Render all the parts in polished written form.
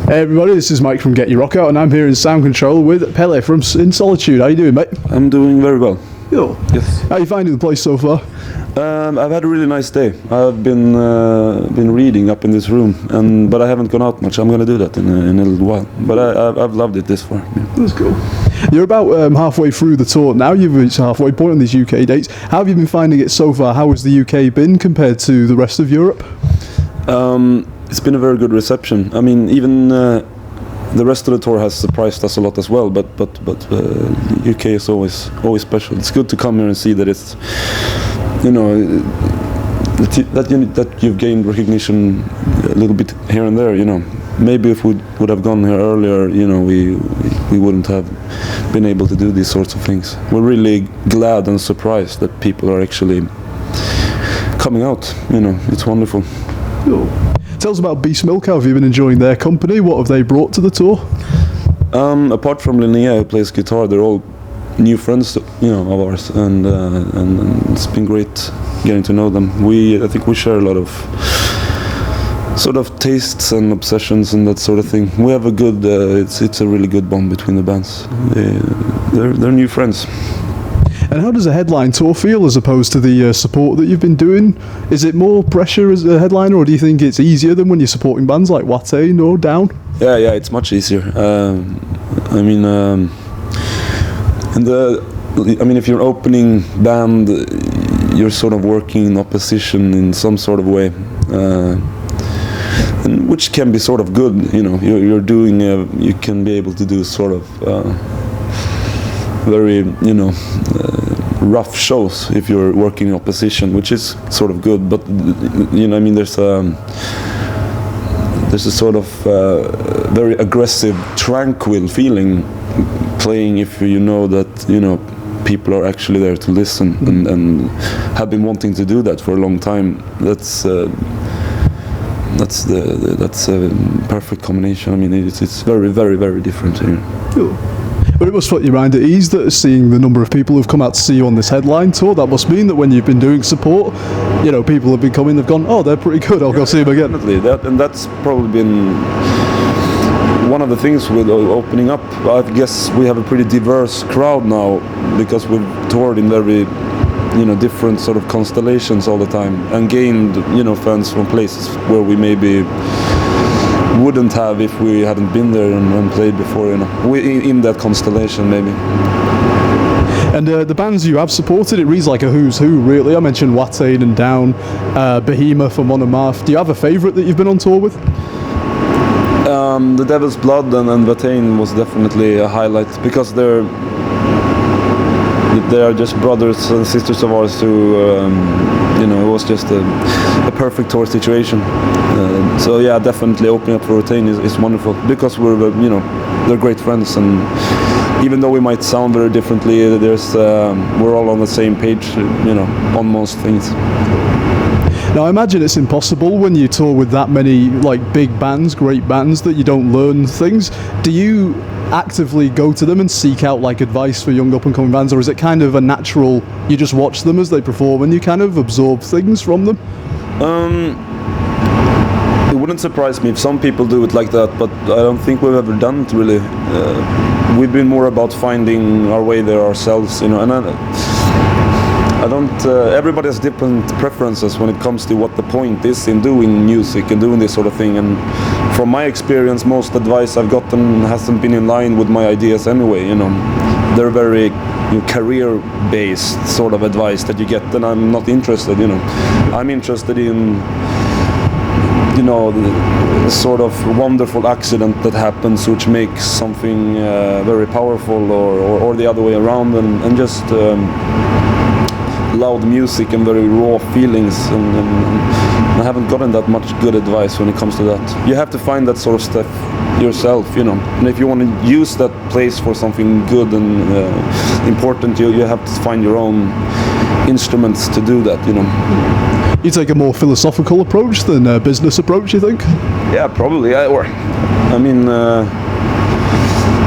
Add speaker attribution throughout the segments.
Speaker 1: Hey everybody, this is Mike from GetYourRockOut, and I'm here in sound control with Pele from in Solitude. How you doing, mate?
Speaker 2: I'm doing very well.
Speaker 1: Cool.
Speaker 2: Yes.
Speaker 1: How are you finding the place so far?
Speaker 2: I've had a really nice day. I've been reading up in this room, but I haven't gone out much. I'm going to do that in a little while. But I've loved it this far. Yeah.
Speaker 1: That's cool. You're about halfway through the tour now. You've reached the halfway point on these UK dates. How have you been finding it so far? How has the UK been compared to the rest of Europe?
Speaker 2: It's been a very good reception. I mean, even the rest of the tour has surprised us a lot as well. But UK is always special. It's good to come here and see that it's, you know, that you've gained recognition a little bit here and there. You know, maybe if we would have gone here earlier, you know, we wouldn't have been able to do these sorts of things. We're really glad and surprised that people are actually coming out. You know, it's wonderful.
Speaker 1: Cool. Tell us about Bespoke. How have you been enjoying their company? What have they brought to the tour?
Speaker 2: Apart from Linnea, who plays guitar, they're all new friends, you know, of ours, and it's been great getting to know them. I think we share a lot of sort of tastes and obsessions and that sort of thing. We have a good, it's a really good bond between the bands. They're new friends.
Speaker 1: And how does a headline tour feel as opposed to the support that you've been doing? Is it more pressure as a headliner, or do you think it's easier than when you're supporting bands like Watain or Down?
Speaker 2: Yeah, it's much easier. I mean, if you're an opening band, you're sort of working in opposition in some sort of way, and which can be sort of good. You know, you're doing. You can be able to do sort of. Very, you know, rough shows if you're working in opposition, which is sort of good. But you know, I mean, there's a sort of very aggressive, tranquil feeling playing if you know that, you know, people are actually there to listen and have been wanting to do that for a long time. That's a perfect combination. I mean, it's very, very, very different here.
Speaker 1: Cool. But it must put your mind at ease that seeing the number of people who've come out to see you on this headline tour, that must mean that when you've been doing support, you know, people have been coming, they've gone, oh, they're pretty good, I'll go see them again.
Speaker 2: Definitely, that's probably been one of the things with opening up. I guess we have a pretty diverse crowd now because we've toured in very, you know, different sort of constellations all the time and gained, you know, fans from places where we maybe wouldn't have if we hadn't been there and played before, you know, in that constellation maybe.
Speaker 1: And the bands you have supported, it reads like a who's who, really. I mentioned Watain and Down, Behemoth and Monomath. Do you have a favourite that you've been on tour with?
Speaker 2: The Devil's Blood and Watain was definitely a highlight because they are just brothers and sisters of ours who, you know, it was just a perfect tour situation. So yeah, definitely opening up for Watain is wonderful because we're, you know, they're great friends, and even though we might sound very differently, we're all on the same page, you know, on most things.
Speaker 1: Now I imagine it's impossible when you tour with that many like big bands, great bands, that you don't learn things. Do you actively go to them and seek out like advice for young up and coming bands, or is it kind of a natural, you just watch them as they perform and you kind of absorb things from them?
Speaker 2: It wouldn't surprise me if some people do it like that, but I don't think we've ever done it really. We've been more about finding our way there ourselves, you know, and I don't, everybody has different preferences when it comes to what the point is in doing music and doing this sort of thing, and from my experience, most advice I've gotten hasn't been in line with my ideas anyway, you know. They're very, you know, career-based sort of advice that you get, and I'm not interested, you know. I'm interested in, you know, the sort of wonderful accident that happens which makes something very powerful, or the other way around, and just loud music and very raw feelings, and I haven't gotten that much good advice when it comes to that. You have to find that sort of stuff yourself, you know, and if you want to use that place for something good and important, you have to find your own instruments to do that, you know.
Speaker 1: You take a more philosophical approach than a business approach, you think?
Speaker 2: Yeah, probably. I mean,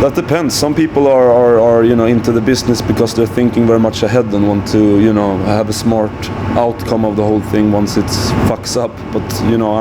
Speaker 2: that depends. Some people are you know, into the business because they're thinking very much ahead and want to, you know, have a smart outcome of the whole thing once it fucks up. But you know,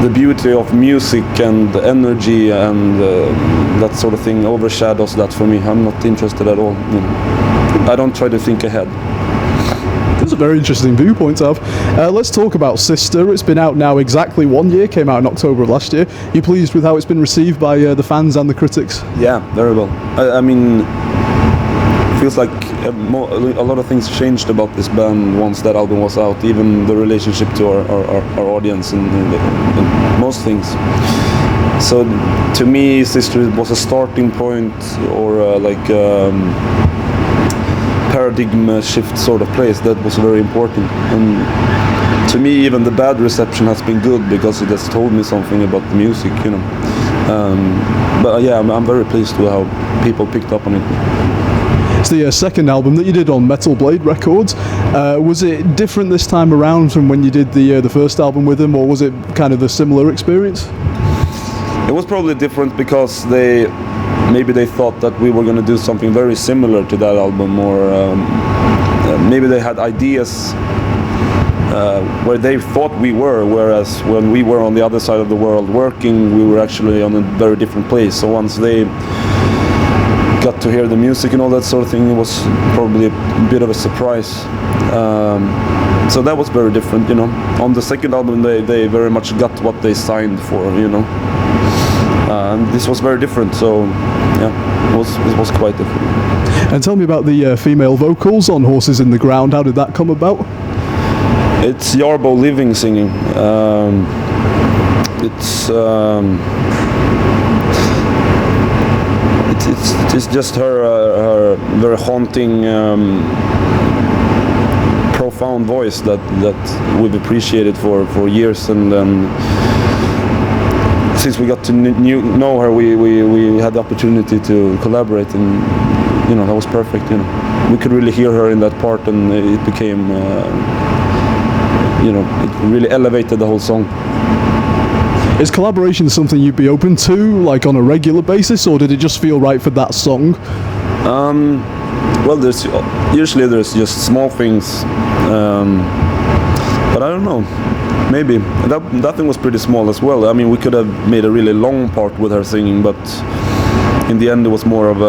Speaker 2: the beauty of music and the energy and that sort of thing overshadows that for me. I'm not interested at all. I don't try to think ahead.
Speaker 1: That's a very interesting viewpoint to have. Let's talk about Sister. It's been out now exactly 1 year, came out in October of last year. Are you pleased with how it's been received by the fans and the critics?
Speaker 2: Yeah, very well. I mean, feels like a lot of things changed about this band once that album was out, even the relationship to our audience and most things. So to me, Sister was a starting point or paradigm shift sort of place that was very important. And to me, even the bad reception has been good because it has told me something about the music, you know. But yeah, I'm very pleased with how people picked up on it.
Speaker 1: It's the second album that you did on Metal Blade Records. Was it different this time around from when you did the first album with them, or was it kind of a similar experience?
Speaker 2: It was probably different because maybe they thought that we were going to do something very similar to that album, or maybe they had ideas where they thought we were, whereas when we were on the other side of the world working, we were actually on a very different place. So once they got to hear the music and all that sort of thing, it was probably a bit of a surprise. So that was very different, you know. On the second album, they very much got what they signed for, you know. And this was very different, so yeah, it was quite different.
Speaker 1: And tell me about the female vocals on Horses in the Ground. How did that come about?
Speaker 2: It's Yarbo Living singing. It's just her very haunting, profound voice that we've appreciated for years, and since we got to know her, we had the opportunity to collaborate, and you know, that was perfect. You know, we could really hear her in that part, and it became, you know, it really elevated the whole song.
Speaker 1: Is collaboration something you'd be open to, like on a regular basis, or did it just feel right for that song?
Speaker 2: Well, usually there's just small things, but I don't know. Maybe that thing was pretty small as well. I mean, we could have made a really long part with her singing, but in the end, it was more of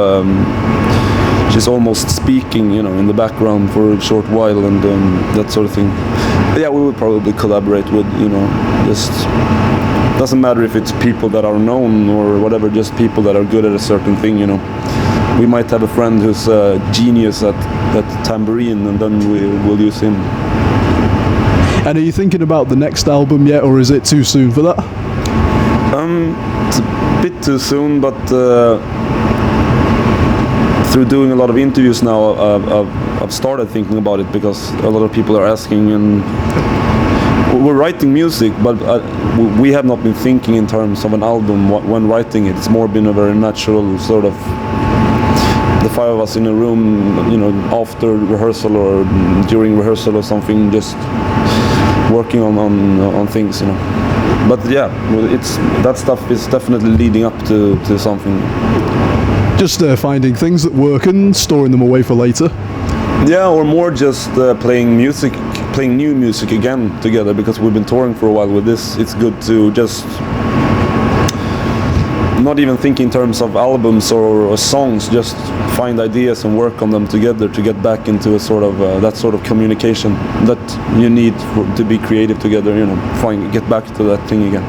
Speaker 2: she's almost speaking, you know, in the background for a short while, and that sort of thing. But yeah, we would probably collaborate with, you know, just doesn't matter if it's people that are known or whatever, just people that are good at a certain thing, you know. We might have a friend who's a genius at tambourine, and then we'll use him.
Speaker 1: And are you thinking about the next album yet, or is it too soon for that?
Speaker 2: It's a bit too soon, but through doing a lot of interviews now, I've started thinking about it because a lot of people are asking, and we're writing music, but we have not been thinking in terms of an album when writing it. It's more been a very natural sort of, the five of us in a room, you know, after rehearsal or during rehearsal or something, just working on things, you know. But yeah, that stuff is definitely leading up to something.
Speaker 1: Just finding things that work and storing them away for later.
Speaker 2: Yeah, or more just playing new music again together, because we've been touring for a while with this. It's good to just not even think in terms of albums or songs, just find ideas and work on them together to get back into a sort of that sort of communication that you need to be creative together, you know, get back to that thing again.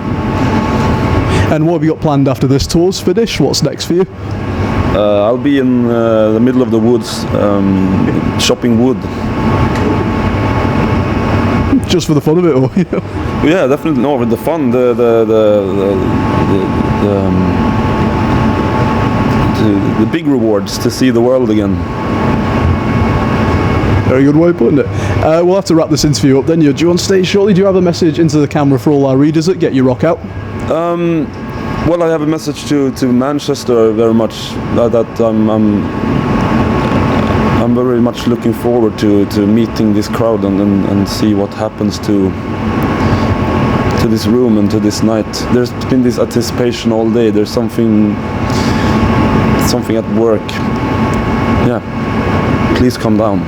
Speaker 1: And what have you got planned after this tour's finished? What's next for you?
Speaker 2: I'll be in the middle of the woods, chopping wood.
Speaker 1: Just for the fun of it, or you know?
Speaker 2: Yeah, definitely. No, with the fun, the big rewards to see the world again.
Speaker 1: Very good way of putting it. We'll have to wrap this interview up then. You're due on stage shortly. Do you have a message into the camera for all our readers at Get Your Rock Out?
Speaker 2: Well, I have a message to Manchester very much, that I'm very much looking forward to meeting this crowd and see what happens to this room and to this night. There's been this anticipation all day. There's something at work. Yeah, please come down.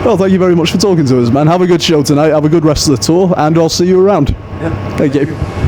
Speaker 1: Well, thank you very much for talking to us, man. Have a good show tonight. Have a good rest of the tour, and I'll see you around.
Speaker 2: Yeah.
Speaker 1: Thank you.